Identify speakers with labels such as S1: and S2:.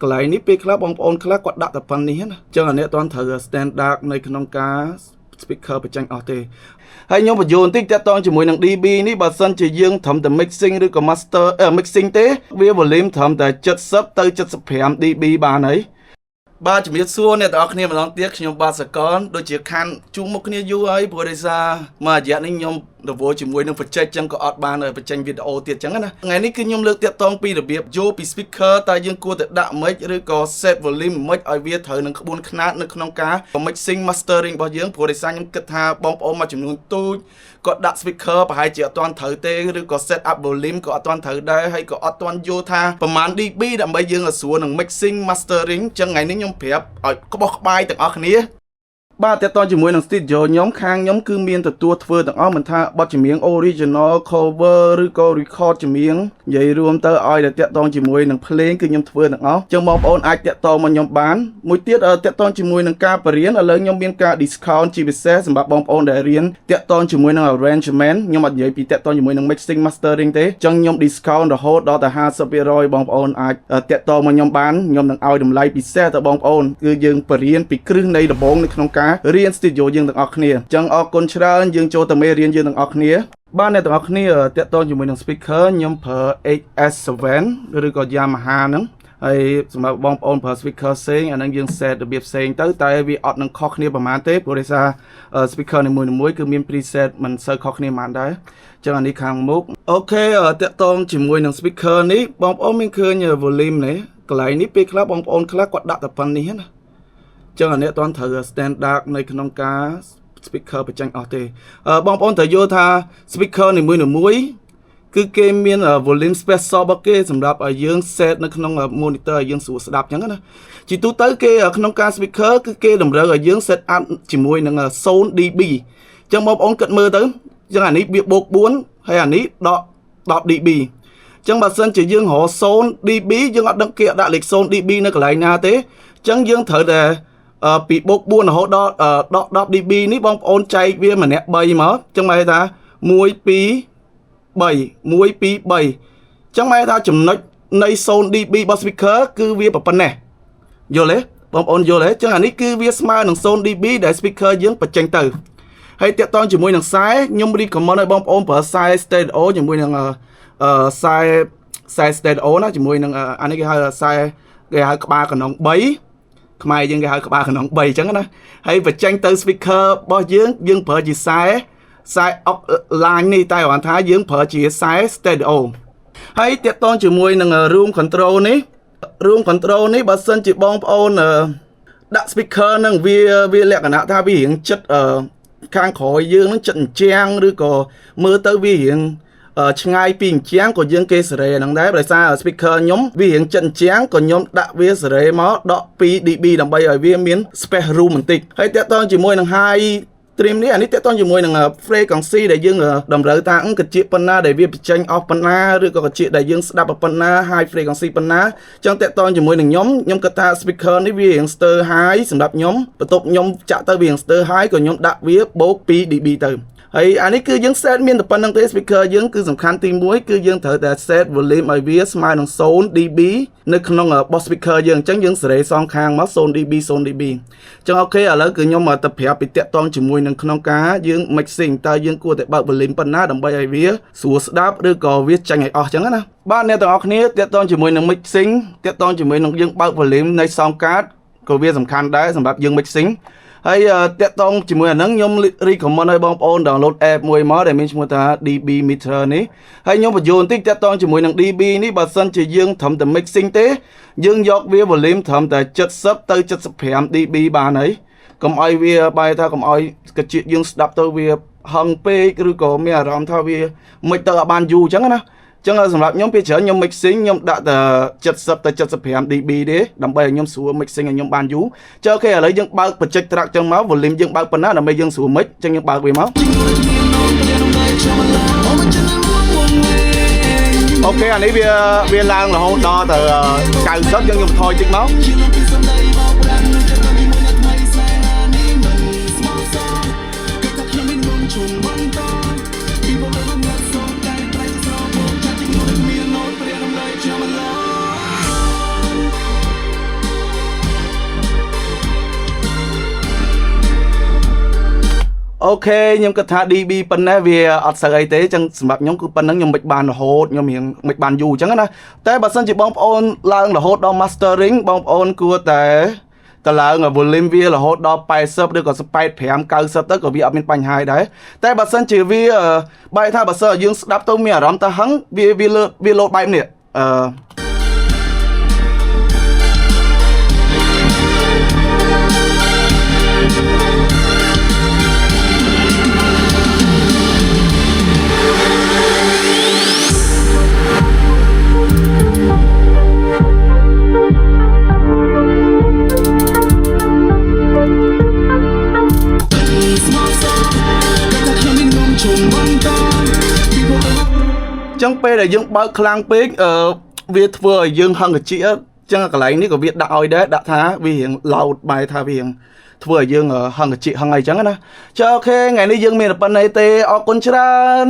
S1: កន្លែងនេះពេលខ្លះបងប្អូនខ្លះគាត់ដាក់តែប៉ុណ្នេះណាចឹងអានេះអត់ទាន់ត្រូវ standard នៅក្នុងការ speaker បញ្ចេញអស់ទេហើយខ្ញុំបញ្យល់បន្តិចតាក់ទងជាមួយនឹង DB នេះបើសិនជាយើងត្រឹមតែ mixing ឬក៏ master mixing ទេវា volume ត្រឹមតែ70ទៅ75 dB បានហើយបាទជំរាបសួរអ្នកទាំងអស់គ្នាម្ដងទៀតខ្ញុំបាទសកលដូចជាខានជួបមុខគ្នាយូរហើយព្រោះដោយសារមួយរយៈនេះខ្ញុំរវល់ជាមួយនឹងបច្ចេកចឹងក៏អត់បានបញ្ចេញវីដេអូទៀតចឹងណាថ្ងៃនេះគឺខ្ញុំលើកតាក់ទងពីរបៀបយកពី speaker តើយើងគួរតែដាក់មិនឬក៏ set volume មិនឲ្យវាត្រូវនឹងក្បួនខ្នាតនៅក្នុងការ mixing mastering របស់យើងព្រោះដោយសារខ្ញុំគិតថាបងប្អូនមួយចំនួនទូចគាត់ដាក់ speaker ប្រហែលជាអត់ទាន់ត្រូវទេឬក៏ set up volume ក៏អត់ទាន់ត្រូវដែរហើយក៏អត់ទាន់យល់ថាប្រមាណ dB ដើម្បីយើងឲ្យស្រួលនឹង mixing mastering ចឹងថ្ងៃនេះខ្ញុំប្រាប់ឲ្យក្បោះក្បាយទាំងអស់គ្នាបាទតើតើជាមួយនឹង studio ខ្ញុំខាងខ្ញុំគឺមានទទួលធ្វើទាំងអស់មិនថាបទចម្រៀង original cover ឬក៏ record ចម្រៀងនិយាយរួមទៅឲ្យតែតើតើជាមួយនឹងភ្លេងគឺខ្ញុំធ្វើទាំងអស់ចឹងបងប្អូនអាចតើតើមកខ្ញុំបានមួយទៀតតើតើជាមួយនឹងការបរៀនឥឡូវខ្ញុំមានការ discount ជាពិសេសសម្រាប់បងប្អូនដែលរៀនតើតើជាមួយនឹង arrangement ខ្ញុំអត់និយាយពីតើតើជាមួយនឹង mixing mastering ទេចឹងខ្ញុំ discount រហូតដល់តែ 50% បងប្អូនអាចតើតើមកខ្ញុំបានខ្ញុំនឹងឲ្យតម្លៃពិសេសទៅបងប្អូនគឺយើងបរៀនពីគ្រឹះនៃដំបូងនៅក្នុងការរៀន studio យើងទាំងអស់គ្នាអញ្ចឹងអរគុណច្រើនយើងចូលទៅមេរៀនយើងទាំងអស់គ្នាបាទអ្នកទាំងអស់គ្នាតាក់ទងជាមួយនឹង speaker ខ្ញុំប្រើ HS7 ឬក៏ Yamaha ហ្នឹងហើយសម្រាប់បងប្អូនប្រើ speaker ផ្សេងអាហ្នឹងយើង set របៀបផ្សេងទៅតែវាអត់នឹងខុសគ្នាប្រហែលទេព្រោះដោយសារ speaker នីមួយៗគឺមាន preset មិនសូវខុសគ្នាប៉ុន្មានដែរអញ្ចឹងអានេះខាងមុខអូខេតាក់ទងជាមួយនឹង speaker នេះបងប្អូនមានឃើញ volume នេះកន្លែងនេះពេលខ្លះបងប្អូនខ្លះគាត់ដាក់តែប៉ុណ្នេះណាចឹងអានេះអត់ទាន់ត្រូវ standard នៅក្នុងការ speaker បញ្ចេញអស់ទេបងប្អូនត្រូវយល់ថា speaker នីមួយៗគឺគេមាន volume special របស់គេសម្រាប់ឲ្យយើង set នៅក្នុង monitor ឲ្យយើងស្រួលស្ដាប់ចឹងណាជាទូទៅគេក្នុងការ speaker គឺគេតម្រូវឲ្យយើង set up ជាមួយនឹង 0 dB ចឹងបងប្អូនគិតមើលទៅចឹងអានេះវាបូក4ហើយអានេះដក10 dB ចឹងបើសិនជាយើងរក0 dB យើងអត់ដឹងគេអត់ដាក់លេខ0 dB នៅកន្លែងណាទេចឹងយើងត្រូវតែពីបូក4រហូតដល់10 dB នេះបងប្អូនចែកវាម្នាក់3មកចឹងមកថា1 2 3 1 2 3ចឹងមកថាចំណុចនៃ0 dB របស់ speaker គឺវាប៉ុណ្ណេះយល់ទេបងប្អូនយល់ទេចឹងអានេះគឺវាស្មើនឹង0 dB ដែល speaker យើងបញ្ចេញទៅហើយតាក់ទងជាមួយនឹងខ្សែខ្ញុំ recommend ឲ្យបងប្អូនប្រើខ្សែ stereo ជាមួយនឹងខ្សែ stereo ណាជាមួយនឹងអានេះគេហៅខ្សែគេហៅក្បាលកណ្ដុង3ខ្មែរយើងគេហៅក្បាលកណ្ដុង3អញ្ចឹងណាហើយបញ្ចេញទៅ speaker របស់យើងប្រើជាខ្សែអុកឡាញនេះតែគាត់ថាយើងប្រើជាខ្សែ stereo ហើយតាក់ទងជាមួយនឹង room control នេះ room control នេះបើសិនជាបងប្អូនដាក់ speaker នឹងវាលក្ខណៈថាវារៀងចិត្តខាងក្រោយយើងនឹងចិត្តអញ្ចាំងឬក៏មើលទៅវារៀងឆ្ងាយពីអញ្ចាំងក៏យើងគេសេរីហ្នឹងដែរដោយសារ speaker ខ្ញុំវារៀងចិត្តអញ្ចាំងក៏ខ្ញុំដាក់វាសេរីមកដក2 dB ដើម្បីឲ្យវាមាន space room បន្តិចហើយតាក់ទងជាមួយនឹង high trim នេះអានេះតាក់ទងជាមួយនឹង frequency ដែលយើងតម្រូវថាកញ្ចៀកប៉ុណ្ណាដែលវាបញ្ចេញអស់ប៉ុណ្ណាឬក៏កញ្ចៀកដែលយើងស្ដាប់ប៉ុណ្ណា high frequency ប៉ុណ្ណាអញ្ចឹងតាក់ទងជាមួយនឹងខ្ញុំគិតថា speaker នេះវារៀង stir high សម្រាប់ខ្ញុំបន្ទាប់ខ្ញុំចាក់ទៅវារៀង stir high ក៏ខ្ញុំដាក់វាបូក2 dB ទៅហើយអានេះគឺយើង set មានតែប៉ុណ្្នឹងទេ speaker យើងគឺសំខាន់ទី1គឺយើងត្រូវតែ set volume ឲ្យវាស្មើនឹង0 dB នៅក្នុង box speaker យើងអញ្ចឹងយើងសេរីសងខាងមក0 dB 0 dB អញ្ចឹងអូខេឥឡូវគឺខ្ញុំមកទៅប្រាប់ពីតាក់ទងជាមួយនឹងក្នុងការយើង mixing តើយើងគួរតែបើក volume ប៉ុណ្ណាដើម្បីឲ្យវាស្រួលស្ដាប់ឬក៏វាចាញ់ឲ្យអស់អញ្ចឹងណាបាទអ្នកទាំងអស់គ្នាតាក់ទងជាមួយនឹង mixing តាក់ទងជាមួយនឹងយើងបើក volume នៃ sound card ក៏វាសំខាន់ដែរសម្រាប់យើង mixingហើយតាក់ទងជាមួយអាហ្នឹងខ្ញុំ recommend ឲ្យបងប្អូន download app មួយមកដែលមានឈ្មោះថា DB Meter នេះហើយខ្ញុំបញ្យល់បន្តិចតាក់ទងជាមួយនឹង DB នេះបើសិនជាយើងត្រឹមតែ mixing ទេយើងយកវា volume ត្រឹមតែ70ទៅ75 dB បានហើយកុំឲ្យវាបែរថាកុំឲ្យកញ្ចៀកយើងស្ដាប់ទៅវាហឹងពេកឬក៏មានអារម្មណ៍ថាវាមិនទៅឲ្យបានយូរអញ្ចឹងណាចឹងសម្រាប់ខ្ញុំពេលច្រើនខ្ញុំ mixing ខ្ញុំដាក់តែ70ទៅ75 dB ទេដើម្បីឲ្យខ្ញុំស្រួល mixing ឲ្យខ្ញុំបានយូរចុះអូខេឥឡូវយើងបើក project track ចឹងមក volume យើងបើកប៉ុណ្ណាដើម្បីយើងស្រួល mix ចឹងយើងបើកវាមកអូខេអានេះវាឡើងរហូតដល់ទៅ90ចឹងខ្ញុំថយតិចមក ok nhưng cái thà DB bên này vì ở sợi tế chẳng mặc nhóm cứ bên năng nhóm bịch bàn là hốt nhóm miệng bịch bàn dù chẳng áแต่បើសិនជាបងប្អូនឡើងរហូតដល់ mastering បងប្អូនគួរតែឡើង volume វារហូតដល់80ឬក៏85 90ទៅក៏វាអត់មានបញ្ហាដែរតែបើសិនជាវាបែរថាបើសិនយើងស្ដាប់ទៅមានអារម្មណ៍ថាហឹងវាលោតបែបនេះចឹងពេលដែលយើងបើកខ្លាំងពេកវាធ្វើឲ្យយើងហឹងកជាចឹងកន្លែងនេះក៏វាដាក់ឲ្យដែរដាក់ថាវារៀងឡោតបែរថាវារៀងធ្វើឲ្យយើងហឹងកជាហឹងអីចឹងណាចុះអូខេថ្ងៃនេះយើងមានប៉ុណ្ណេះទេអរគុណច្រើន